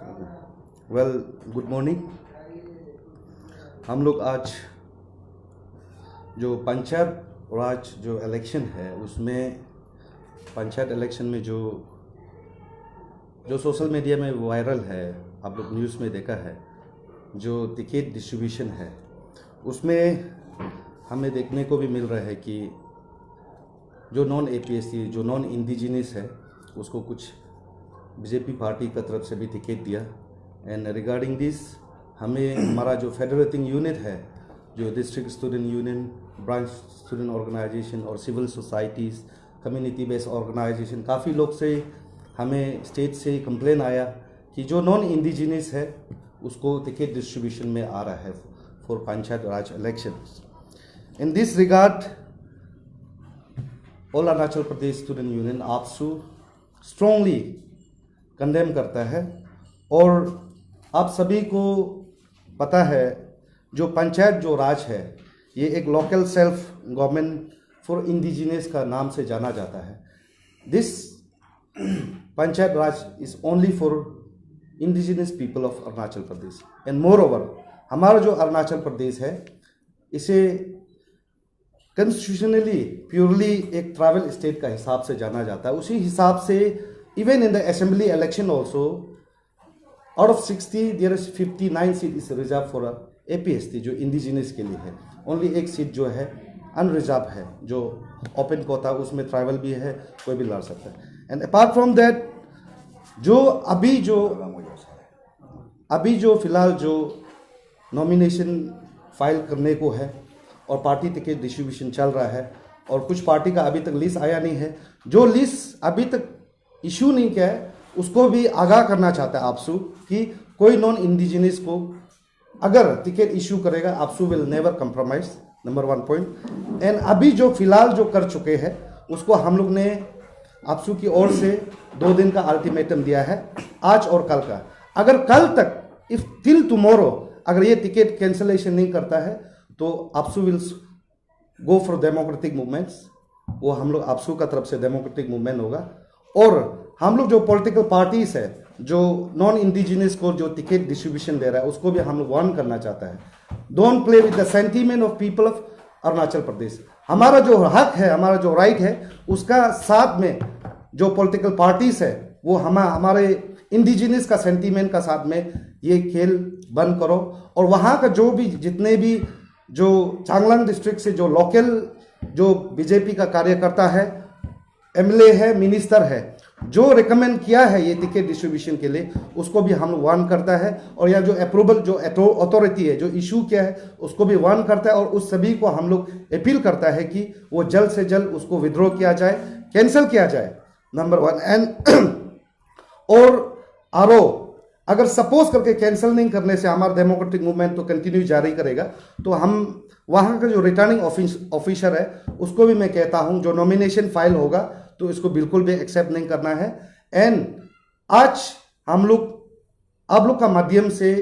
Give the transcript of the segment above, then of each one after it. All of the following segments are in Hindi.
Well, good morning. हम लोग आज जो पंचायत राज जो इलेक्शन है उसमें पंचायत इलेक्शन में जो जो सोशल मीडिया में वायरल है, आप लोग न्यूज़ में देखा है, जो टिकट डिस्ट्रीब्यूशन है उसमें हमें देखने को भी मिल रहा है कि जो नॉन APSC जो नॉन इंडिजिनस है उसको कुछ बीजेपी पार्टी की तरफ से भी टिकट दिया। एंड रिगार्डिंग दिस हमें हमारा जो फेडरेटिंग यूनिट है, जो district student union, branch student organisation और civil societies, community based organisation, काफ़ी लोग से हमें स्टेट से कंप्लेन आया कि जो नॉन इंडिजिनस है उसको टिकट डिस्ट्रीब्यूशन में आ रहा है for panchayat Raj elections. In this regard all Arunachal Pradesh student union AAPSU strongly condemn करता है। और आप सभी को पता है जो पंचायत जो राज है ये एक local self government for indigenous का नाम से जाना जाता है। This panchayat Raj is only for indigenous people of Arunachal Pradesh. And moreover हमारा जो अरुणाचल प्रदेश है इसे कॉन्स्टिट्यूशनली प्योरली एक ट्राइबल स्टेट का हिसाब से जाना जाता है। उसी हिसाब से even in the assembly election also out of 60 there is 59 seat is reserve for APSC जो इंडिजिनस के लिए है। ओनली एक सीट जो है अनरिजर्व है, जो ओपन कोटा, उसमें ट्राइबल भी है, कोई भी लड़ सकता है। एंड अपार्ट फ्रॉम दैट जो अभी जो फिलहाल जो नॉमिनेशन फाइल करने को है और पार्टी टिकट डिस्ट्रीब्यूशन चल रहा है और कुछ पार्टी का अभी तक लिस्ट आया नहीं है, जो लिस्ट अभी तक इशू नहीं किया है उसको भी आगाह करना चाहता है आपसू कि कोई नॉन इंडिजिनस को अगर टिकट इशू करेगा AAPSU will never compromise, number 1 point. And अभी जो फिलहाल जो कर चुके हैं उसको हम लोग ने आपसू की ओर से 2 दिन का अल्टीमेटम दिया है, आज और कल का। अगर कल तक इफ टिल टुमारो अगर ये टिकट कैंसलेशन नहीं करता है तो AAPSU will go for democratic movements. वो हम लोग आपसू का तरफ से डेमोक्रेटिक मूवमेंट होगा। और हम लोग जो पॉलिटिकल पार्टीज है जो नॉन इंडिजिनस को जो टिकट डिस्ट्रीब्यूशन दे रहा है उसको भी हम लोग वार्न करना चाहता है, don't play with the sentiment of people of Arunachal Pradesh. हमारा जो हक है, हमारा जो राइट है, उसका साथ में जो पॉलिटिकल पार्टीज है वो हमारे इंडिजिनस का सेंटीमेंट का साथ में ये खेल बंद करो। और वहाँ का जो भी जितने भी जो चांगलांग डिस्ट्रिक्ट से जो लोकल जो बीजेपी का कार्यकर्ता है, MLA है, मिनिस्टर है, जो रिकमेंड किया है ये टिकट डिस्ट्रीब्यूशन के लिए उसको भी हम लोग वार्न करता है। और यह जो अप्रूवल जो अथॉरिटी है जो इशू किया है उसको भी वार्न करता है। और उस सभी को हम लोग अपील करता है कि वो जल्द से जल्द उसको विड्रॉ किया जाए, कैंसिल किया जाए, नंबर 1। एंड और आरो अगर सपोज करके कैंसिल नहीं करने से हमारा डेमोक्रेटिक मूवमेंट तो कंटिन्यू जारी करेगा, तो हम वहाँ का जो रिटर्निंग ऑफिसर है उसको भी मैं कहता हूँ जो नॉमिनेशन फाइल होगा तो इसको बिल्कुल भी एक्सेप्ट नहीं करना है। एंड आज हम लोग आप लोग का माध्यम से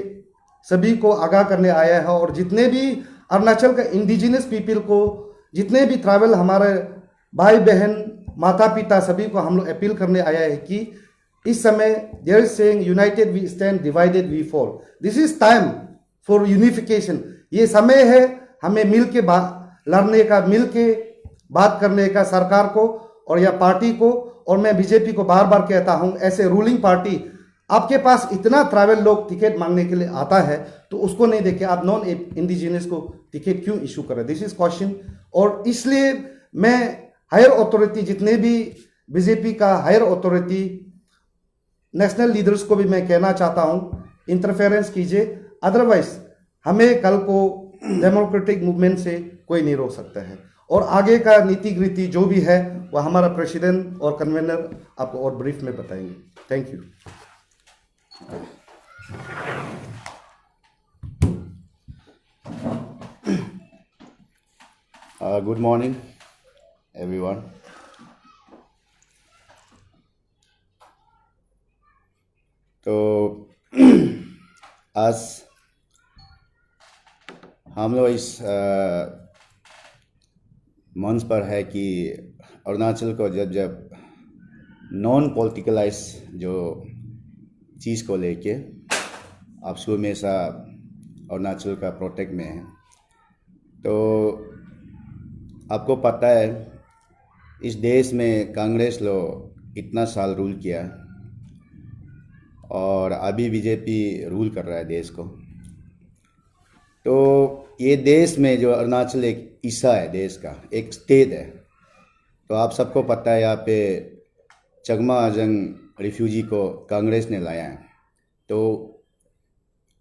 सभी को आगाह करने आया है और जितने भी अरुणाचल का इंडिजिनस पीपल को, जितने भी ट्राइबल हमारे भाई बहन, माता पिता, सभी को हम लोग अपील करने आया है कि इस समय there is saying united we stand, divided we fall. This is time for unification. ये समय है हमें मिल के लड़ने का, मिल के बात करने का, सरकार को और या पार्टी को। और मैं बीजेपी को बार बार कहता हूं, ऐसे रूलिंग पार्टी आपके पास इतना ट्राइबल लोग टिकट मांगने के लिए आता है तो उसको नहीं देखे आप नॉन इंडिजिनस को टिकट क्यों इशू करें? This is question. और इसलिए मैं हायर अथॉरिटी, जितने भी बीजेपी का हायर अथॉरिटी, नेशनल लीडर्स को भी मैं कहना चाहता हूं, इंटरफेरेंस कीजिए, अदरवाइज हमें कल को डेमोक्रेटिक मूवमेंट से कोई नहीं रोक सकता है। और आगे का नीति गृति जो भी है वो हमारा प्रेसिडेंट और कन्वेनर आपको और ब्रीफ में बताएंगे। Thank you. Good morning everyone. तो आज हम लोग इस मंच पर है कि अरुणाचल को जब नॉन पॉलिटिकलाइज जो चीज़ को लेके आप शुरू में सा अरुणाचल का प्रोटेक्ट में है। तो आपको पता है इस देश में कांग्रेस लोग इतना साल रूल किया और अभी बीजेपी रूल कर रहा है देश को। तो ये देश में जो अरुणाचल एक हिस्सा है देश का, एक स्टेट है। तो आप सबको पता है यहाँ पे चकमा अजंग रिफ्यूजी को कांग्रेस ने लाया है। तो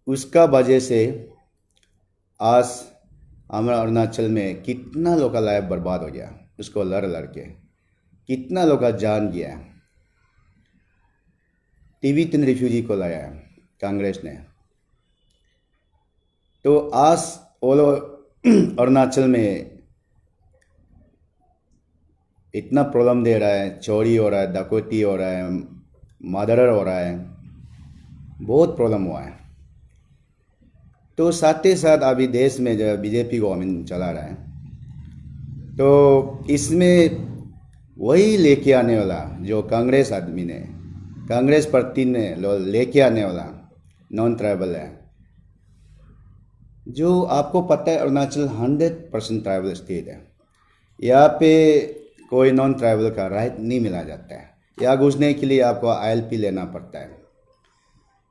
उसका वजह से आज हमारा अरुणाचल में कितना लोग का लाइफ बर्बाद हो गया, उसको लड़ के कितना लोग का जान गया। TB3 रिफ्यूजी को लाया है कांग्रेस ने। तो आज वो लोग अरुणाचल में इतना प्रॉब्लम दे रहा है, चोरी हो रहा है, डकैती हो रहा है, मर्डर हो रहा है, बहुत प्रॉब्लम हुआ है। तो साथ ही साथ अभी देश में जो बीजेपी गवर्नमेंट चला रहा है, तो इसमें वही लेके आने वाला जो कांग्रेस आदमी ने, कांग्रेस पार्टी ने लेके आने वाला नॉन ट्राइबल है। जो आपको पता है अरुणाचल 100% ट्राइबल स्टेट है। यहाँ पे कोई नॉन ट्राइबल का राइट नहीं मिला जाता है। यहाँ घुसने के लिए आपको ILP लेना पड़ता है।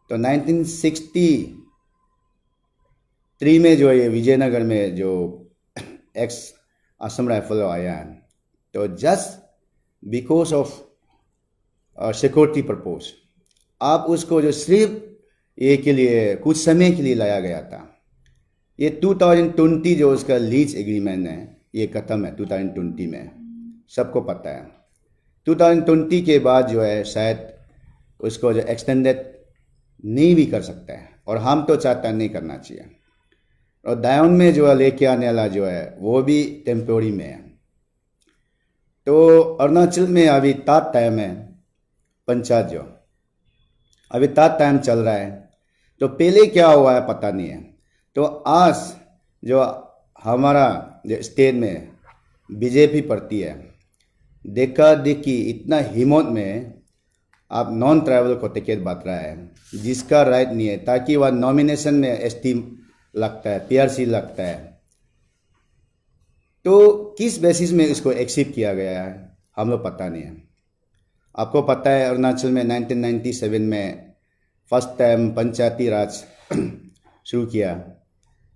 तो 1963 में जो ये विजयनगर में जो एक्स असम राइफल आया है, तो just because of security purpose आप उसको जो सिर्फ ये के लिए कुछ समय के लिए लाया गया था। ये 2020 जो उसका लीज एग्रीमेंट है ये ख़त्म है 2020 में, सबको पता है। 2020 के बाद जो है शायद उसको जो एक्सटेंडेड नहीं भी कर सकता है, और हम तो चाहता नहीं करना चाहिए। और दायोन में जो है लेके आने वाला जो है वो भी टेम्पोरी में है। तो अरुणाचल में अभी तात टाइम है, पंचायत जो अभी तात टाइम चल रहा है। तो पहले क्या हुआ है पता नहीं है। तो आज जो हमारा जो स्टेट में बीजेपी पड़ती है, देखा देखी इतना हिम्मत में आप नॉन ट्राइबल को टिकट बांट रहा है जिसका राइट नहीं है, ताकि वह नॉमिनेशन में ST लगता है, PRC लगता है। तो किस बेसिस में इसको एक्सेप्ट किया गया है हम लोग पता नहीं है। आपको पता है अरुणाचल में 1997 में फर्स्ट टाइम पंचायती राज शुरू किया।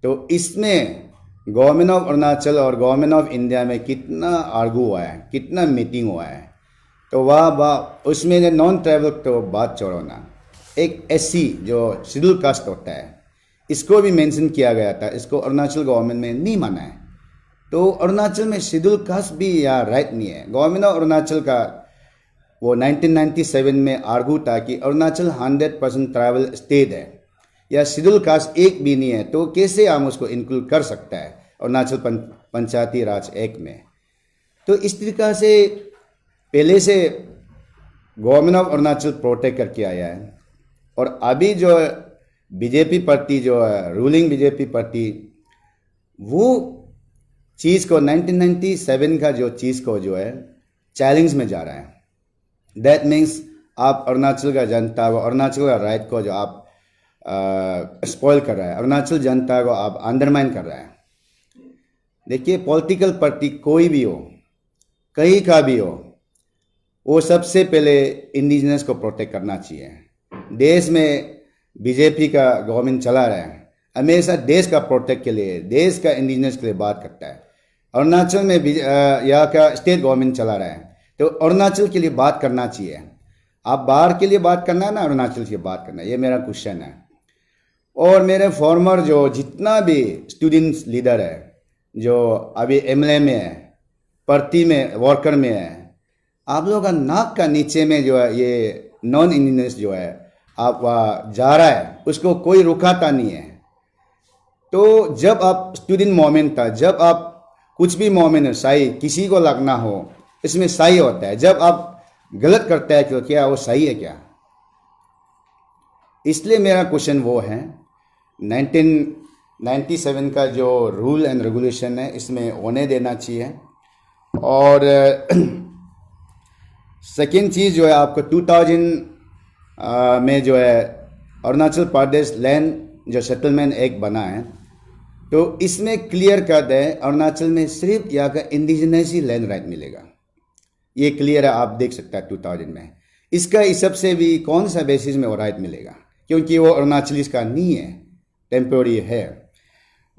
तो इसमें गवर्नमेंट ऑफ अरुणाचल और गवर्नमेंट ऑफ इंडिया में कितना आर्गू हुआ है, कितना मीटिंग हुआ है। तो वह उसमें नॉन ट्राइबल तो बात छोड़ो ना, एक SC जो शेड्यूल कास्ट होता है इसको भी मेंशन किया गया था। इसको अरुणाचल गवर्नमेंट में नहीं माना है। तो अरुणाचल में शेड्यूल कास्ट भी यहाँ राइट नहीं है। गवर्नमेंट ऑफ अरुणाचल का वो 1997 में आर्गू था कि अरुणाचल 100% ट्राइबल स्टेट है, या शेड्यूल कास्ट एक भी नहीं है, तो कैसे हम उसको इंक्लूड कर सकता है अरुणाचल पंचायती राज एक्ट में। तो इस तरीका से पहले से गवर्नमेंट ऑफ अरुणाचल प्रोटेक्ट करके आया है। और अभी जो बीजेपी पार्टी जो है, रूलिंग बीजेपी पार्टी, वो चीज़ को 1997 का जो चीज़ को जो है चैलेंज में जा रहा है। दैट मीन्स आप अरुणाचल का जनता को, अरुणाचल का राइट को जो आप स्पॉइल कर रहा है, अरुणाचल जनता को आप अंडरमाइन कर रहा है। देखिए पॉलिटिकल पार्टी कोई भी हो, कहीं का भी हो, वो सबसे पहले इंडिजिनस को प्रोटेक्ट करना चाहिए। देश में बीजेपी का गवर्नमेंट चला रहा है, हमेशा देश का प्रोटेक्ट के लिए, देश का इंडिजिनस के लिए बात करता है। अरुणाचल में यहाँ का स्टेट गवर्नमेंट चला रहा है, तो अरुणाचल के लिए बात करना चाहिए। आप बाहर के लिए बात करना है ना, अरुणाचल की बात करना है, ये मेरा क्वेश्चन है। और मेरे फॉर्मर जो जितना भी स्टूडेंट्स लीडर है, जो अभी MLA में है, पार्टी में वर्कर में है, आप लोगों का नाक का नीचे में जो है ये नॉन इंडिजिनस जो है आप जा रहा है, उसको कोई रुकाता नहीं है। तो जब आप स्टूडेंट मोमेंट था, जब आप कुछ भी मोमेंट है सही किसी को लगना हो, इसमें सही होता है। जब आप गलत करता है तो क्या वो सही है क्या? इसलिए मेरा क्वेश्चन वो है, 1997 का जो रूल एंड रेगुलेशन है इसमें होने देना चाहिए। और सेकेंड चीज़ जो है आपको में जो है अरुणाचल प्रदेश लैंड जो सेटलमेंट एक्ट बना है, तो इसमें क्लियर कट है अरुणाचल में सिर्फ यहाँ का इंडिजिनस ही लैंड राइट मिलेगा। ये क्लियर है, आप देख सकते हैं 2000 में। इसका हिसाब से भी कौन सा बेसिस में वो राइट मिलेगा, क्योंकि वो अरुणाचलीस का नहीं है, टेम्पोरी है।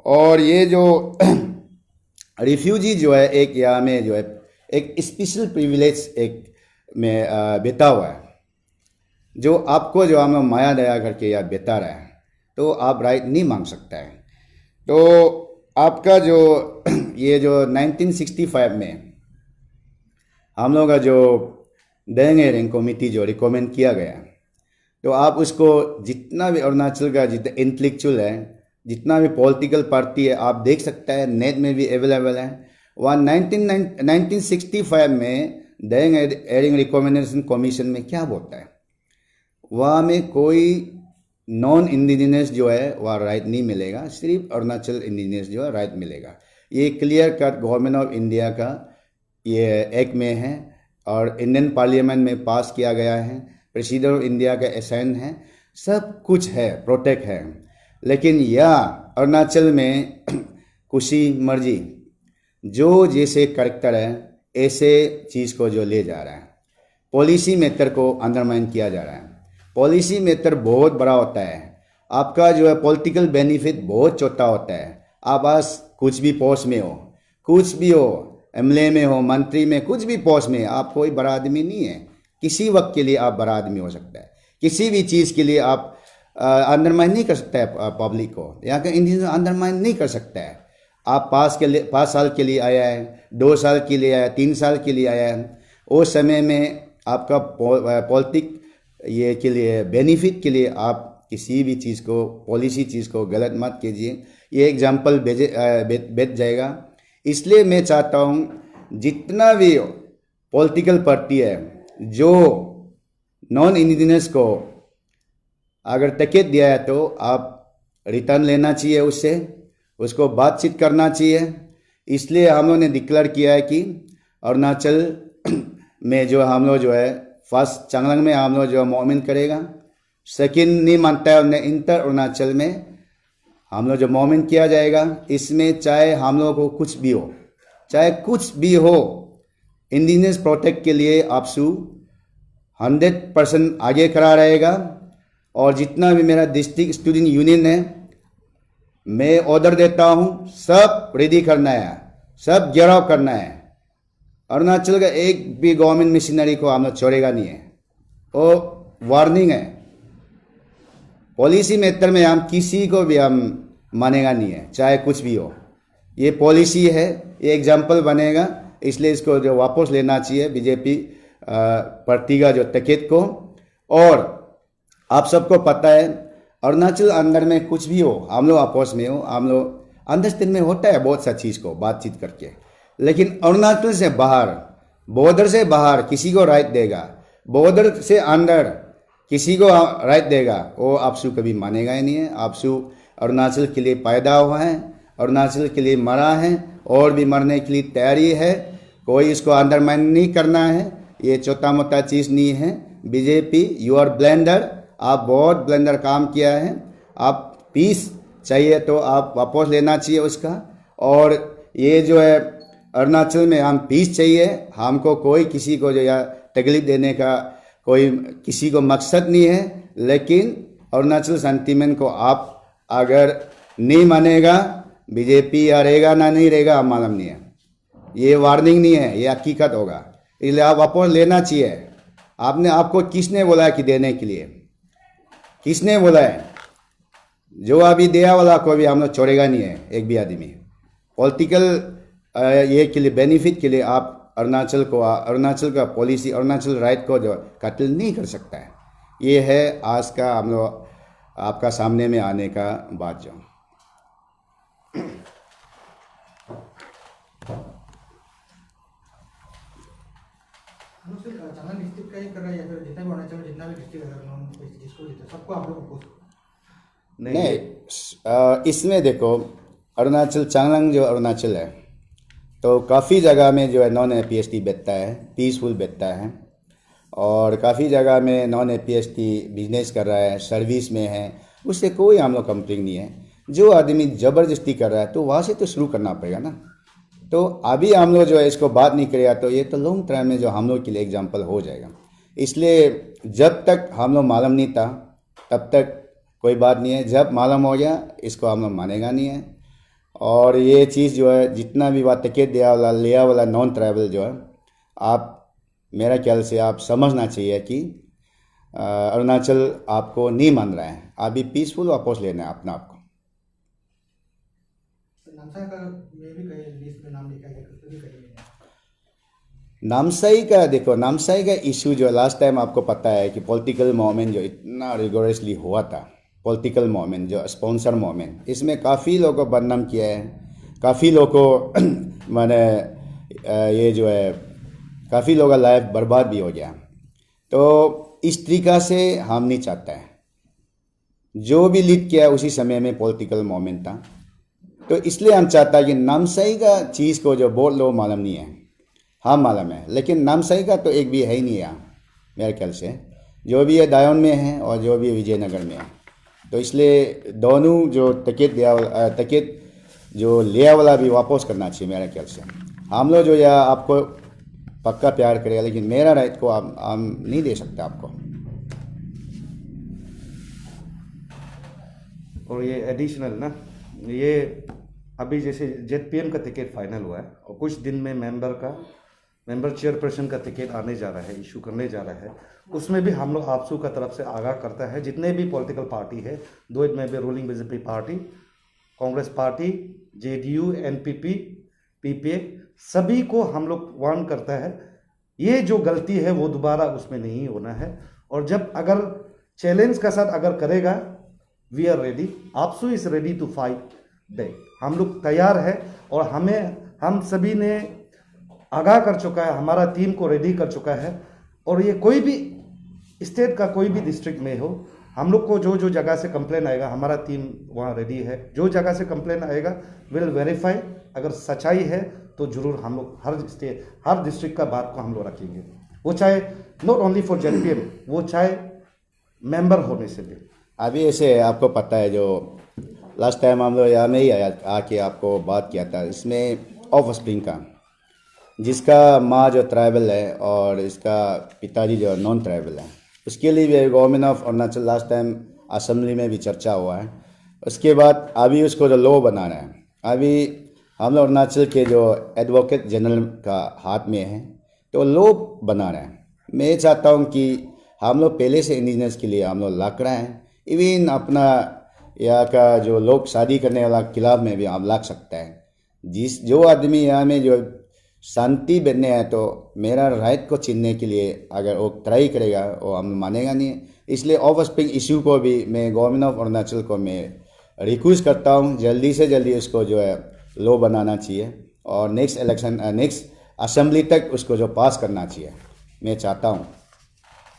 और ये जो रिफ्यूजी जो है एक यहाँ में जो है एक स्पेशल प्रिविलेज एक में बिता हुआ है, जो आपको जो हमें माया दया करके यहाँ बिता रहा है, तो आप राइट नहीं मांग सकता है। तो आपका जो ये जो 1965 में हम लोग का जो दैंग हेरिंग कमेटी जो रिकमेंड किया गया, तो आप उसको जितना भी अरुणाचल का जितना इंटेलेक्चुअल है, जितना भी पॉलिटिकल पार्टी है, आप देख सकता है, नेट में भी अवेलेबल है। वहाँ 1965 में दैंग हेरिंग रिकमेंडेशन कमीशन में क्या बोलता है, वहाँ में कोई नॉन इंडिजिनस जो है वह राइट नहीं मिलेगा, सिर्फ अरुणाचल इंडिजिनस जो है राइट मिलेगा। ये clear cut government of India का ये एक्ट में है और इंडियन पार्लियामेंट में पास किया गया है, प्रेसिडेंट ऑफ इंडिया का असाइन है, सब कुछ है, प्रोटेक्ट है। लेकिन यह अरुणाचल में खुशी मर्जी जो जैसे करेक्टर है ऐसे चीज़ को जो ले जा रहा है, पॉलिसी मेथड को अंडरमाइन किया जा रहा है। पॉलिसी मेथड बहुत बड़ा होता है, आपका जो है पॉलिटिकल बेनिफिट बहुत छोटा होता है। आप बस कुछ भी पोस्ट में हो, कुछ भी हो, एमएलए में हो, मंत्री में, कुछ भी पोस्ट में, आप कोई बड़ा आदमी नहीं है। किसी वक्त के लिए आप बड़ा आदमी हो सकता है, किसी भी चीज़ के लिए आप अंडरमाइन नहीं कर सकता है पब्लिक को, यहाँ का इंडिविजुअल अंडरमाइन नहीं कर सकता है। आप 5 साल के लिए आया है, 2 साल के लिए आया, 3 साल के लिए आया है, उस समय में आपका पॉलिटिक ये के लिए बेनिफिट के लिए आप किसी भी चीज़ को, पॉलिसी चीज़ को गलत मत कीजिए। ये एग्जाम्पल बेच जाएगा। इसलिए मैं चाहता हूँ जितना भी पॉलिटिकल पार्टी है जो नॉन इंडिजिनस को अगर टिकट दिया है, तो आप रिटर्न लेना चाहिए उससे, उसको बातचीत करना चाहिए। इसलिए हम लोग ने डिक्लेयर किया है कि अरुणाचल में जो हम लोग जो है फर्स्ट चांगलांग में हम लोग जो मोमिन करेगा, सेकंड नहीं मानता है उन्हें इंटर अरुणाचल में हम लोग जो मोमिन किया जाएगा। इसमें चाहे हम लोग को कुछ भी हो, चाहे कुछ भी हो, इंडिजिनस प्रोटेक्ट के लिए आपसू 100% आगे खड़ा रहेगा। और जितना भी मेरा डिस्ट्रिक्ट स्टूडेंट यूनियन है, मैं ऑर्डर देता हूँ, सब रेडी करना है, सब घेराव करना है। अरुणाचल का एक भी गवर्नमेंट मिशनरी को हम लोग छोड़ेगा नहीं है, वो वार्निंग है। पॉलिसी मेथड में हम किसी को भी हम मानेगा नहीं है, चाहे कुछ भी हो। ये पॉलिसी है, ये एग्जाम्पल बनेगा, इसलिए इसको जो वापस लेना चाहिए बीजेपी पार्टी का जो टिकट को। और आप सबको पता है अरुणाचल अंदर में कुछ भी हो, हम लोग आपस में हो, हम लोग अंडरस्टैंडिंग में होता है बहुत सा चीज़ को बातचीत करके। लेकिन अरुणाचल से बाहर, बॉर्डर से बाहर किसी को राइट देगा, बॉर्डर से अंदर किसी को राइट देगा, वो आपसू कभी मानेगा ही नहीं है। आपसू अरुणाचल के लिए पैदा हुआ है, अरुणाचल के लिए मरा है और भी मरने के लिए तैयारी है। कोई इसको अंडरमाइन नहीं करना है, ये छोटा मोटा चीज़ नहीं है। बीजेपी यू आर ब्लेंडर, आप बहुत ब्लेंडर काम किया है। आप पीस चाहिए तो आप वापस लेना चाहिए उसका। और ये जो है अरुणाचल में हम पीस चाहिए, हमको कोई किसी को जो या तकलीफ देने का कोई किसी को मकसद नहीं है। लेकिन अरुणाचल सेंटीमेंट को आप अगर नहीं मानेगा, बीजेपी या रहेगा ना नहीं रहेगा हम मालूम नहीं है। ये वार्निंग नहीं है, ये हकीकत होगा, इसलिए आप वापस लेना चाहिए। आपको किसने बोला कि देने के लिए, किसने बोला है? जो अभी दिया वाला को भी हम लोग छोड़ेगा नहीं है एक भी आदमी। पॉलिटिकल ये के लिए बेनिफिट के लिए आप अरुणाचल का पॉलिसी, अरुणाचल राइट को जो कत्ल नहीं कर सकता है। ये है आज का हम लोग आपका सामने में आने का बात। जो चांगलांग डिस्ट्रिक्ट का ही कर रहा है या फिर जितना भी अरुणाचल में जितना भी डिस्ट्रिक्ट है जिसको जीता सबको आप लोग नहीं, इसमें देखो अरुणाचल चांगलांग जो अरुणाचल है, तो काफ़ी जगह में जो है नॉन पीएचडी बैठता है, पीसफुल बैठता है। और काफ़ी जगह में नॉन APST बिजनेस कर रहा है, सर्विस में है, उससे कोई हम लोग कंप्लेन नहीं है। जो आदमी ज़बरदस्ती कर रहा है तो वहाँ से तो शुरू करना पड़ेगा ना। तो अभी हम लोग जो है इसको बात नहीं करेगा तो ये तो लॉन्ग टर्म में जो हम लोग के लिए एग्जाम्पल हो जाएगा। इसलिए जब तक हम लोग मालूम नहीं था तब तक कोई बात नहीं है, जब मालूम हो गया इसको हम लोग मानेगा नहीं है। और ये चीज़ जो है जितना भी बात टिकट दिया वाला लिया वाला नॉन ट्राइबल जो है, आप मेरा ख्याल से आप समझना चाहिए कि अरुणाचल आपको नहीं मान रहा है, अभी पीसफुल वापस लेना है अपना आपको। नामसाई का में भी कहीं लिस्ट में नाम लिखा गया तो भी कहीं नामसाई का देखो, नामसाई का इशू जो लास्ट टाइम आपको पता है कि पॉलिटिकल मूवमेंट जो इतना रिगोरसली हुआ था, पॉलिटिकल मूवमेंट जो स्पॉन्सर मूवमेंट, इसमें काफ़ी लोगों को बदनाम किया है, काफ़ी लोगों को मैंने ये जो है काफ़ी लोगों का लाइफ बर्बाद भी हो गया। तो इस तरीक़ा से हम नहीं चाहते हैं। जो भी लीड किया उसी समय में पॉलिटिकल मूवमेंट था, तो इसलिए हम चाहता है कि नामसाई का चीज़ को जो बहुत लोग मालूम नहीं है, हाँ मालूम है, लेकिन नामसाई का तो एक भी है ही नहीं यहाँ मेरे ख्याल से। जो भी है दायोन में है और जो भी विजयनगर में है। तो इसलिए दोनों जो टिकट जो लिया वाला भी वापस करना चाहिए मेरे ख्याल से। हम लोग जो या आपको पक्का प्यार करेगा, लेकिन मेरा राइट को हम नहीं दे सकते आपको। और ये एडिशनल ना, ये अभी जैसे ZPM का टिकट फाइनल हुआ है और कुछ दिन में मेंबर चेयरपर्सन का टिकट आने जा रहा है, इशू करने जा रहा है। उसमें भी हम लोग आपसू का तरफ से आगाह करता है, जितने भी पॉलिटिकल पार्टी है, दो में भी ruling BJP party, Congress party, JDU, NPP, PPA, सभी को हम लोग वार्न करता है ये जो गलती है वो दोबारा उसमें नहीं होना है। और जब अगर चैलेंज का साथ अगर करेगा, we are ready, APSU is ready to fight back. हम लोग तैयार है और हम सभी ने आगाह कर चुका है, हमारा टीम को रेडी कर चुका है। और ये कोई भी स्टेट का कोई भी डिस्ट्रिक्ट में हो, हम लोग को जो जगह से कंप्लेन आएगा हमारा टीम वहाँ रेडी है। जो जगह से कंप्लेन आएगा विल वेरीफाई, अगर सच्चाई है तो जरूर हम लोग हर डिस्ट्रिक्ट का बात को हम लोग रखेंगे, वो चाहे नॉट ओनली फॉर ZPM, वो चाहे मेंबर होने से भी। अभी ऐसे आपको पता है जो लास्ट टाइम हम लोग यहाँ में ही आके आपको बात किया था, इसमें ऑफ स्प्रिंग का, जिसका माँ जो ट्राइबल है और इसका पिताजी जो नॉन ट्राइबल है, उसके लिए भी government of Arunachal last time assembly में भी चर्चा हुआ है। उसके बाद अभी उसको जो लॉ बना रहे हैं, अभी हम लोग अरुणाचल के जो एडवोकेट जनरल का हाथ में है, तो लॉ बना रहे हैं। मैं चाहता हूँ कि हम लोग पहले से इंडिजिनस के लिए हम लोग लग रहे हैं, इवन अपना यहाँ का जो लोग शादी करने वाला खिलाफ में भी हम लग सकते हैं। जो आदमी यहाँ में जो शांति बनने है, तो मेरा राइट को छीनने के लिए अगर वो ट्राई करेगा वो हम मानेगा नहीं। इसलिए ऑफ स्प्रिंग इशू को भी मैं गवर्नमेंट ऑफ अरुणाचल को मैं रिक्वेस्ट करता हूँ, जल्दी से जल्दी उसको जो है लॉ बनाना चाहिए और नेक्स्ट असेंबली तक उसको जो पास करना चाहिए, मैं चाहता हूँ।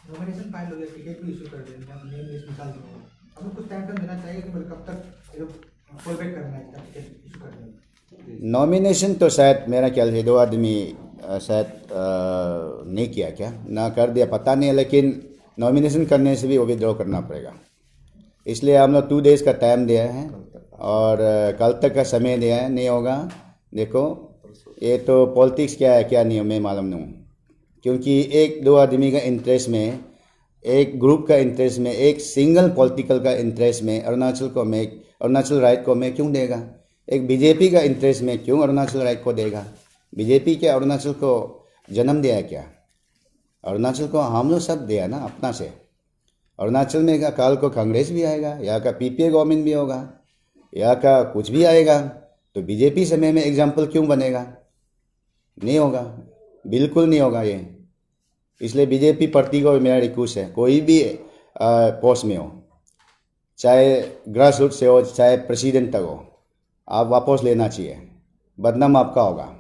नॉमिनेशन फाइल हो गया, टिकट भी इशू कर देंगे, नेम लिस्ट निकाल देंगे, अब कुछ टाइम देना चाहिए कि मतलब कब तक ये लोग फॉल बैक करना है, टिकट इशू कर देंगे। नॉमिनेशन तो शायद मेरा ख्याल से 2 आदमी शायद नहीं किया, क्या ना कर दिया पता नहीं है, लेकिन नॉमिनेशन करने से भी वो विड्रॉ करना पड़ेगा। इसलिए हम लोग 2 डेज़ का टाइम दिया है और कल तक का समय दिया है। नहीं होगा, देखो ये तो पॉलिटिक्स क्या है क्या नहीं है मैं मालूम नहीं हूँ, क्योंकि 1-2 आदमी का इंटरेस्ट में, एक ग्रुप का इंटरेस्ट में, एक सिंगल पॉलिटिकल का इंटरेस्ट में अरुणाचल राइट को मैं क्यों देगा? एक बीजेपी का इंटरेस्ट में क्यों अरुणाचल राइट को देगा? बीजेपी क्या अरुणाचल को जन्म दिया है क्या? अरुणाचल को हम लोग सब दिया ना अपना से। अरुणाचल में का काल को कांग्रेस भी आएगा, यहाँ का PPA गवर्नमेंट भी होगा, यहाँ का कुछ भी आएगा, तो बीजेपी समय में एग्जाम्पल क्यों बनेगा? नहीं होगा, बिल्कुल नहीं होगा ये। इसलिए बीजेपी पार्टी को मेरा रिक्वेस्ट है, कोई भी पोस्ट में हो, चाहे ग्रास रूट से हो चाहे प्रेसिडेंट तक हो, आप वापस लेना चाहिए, बदनाम आपका होगा।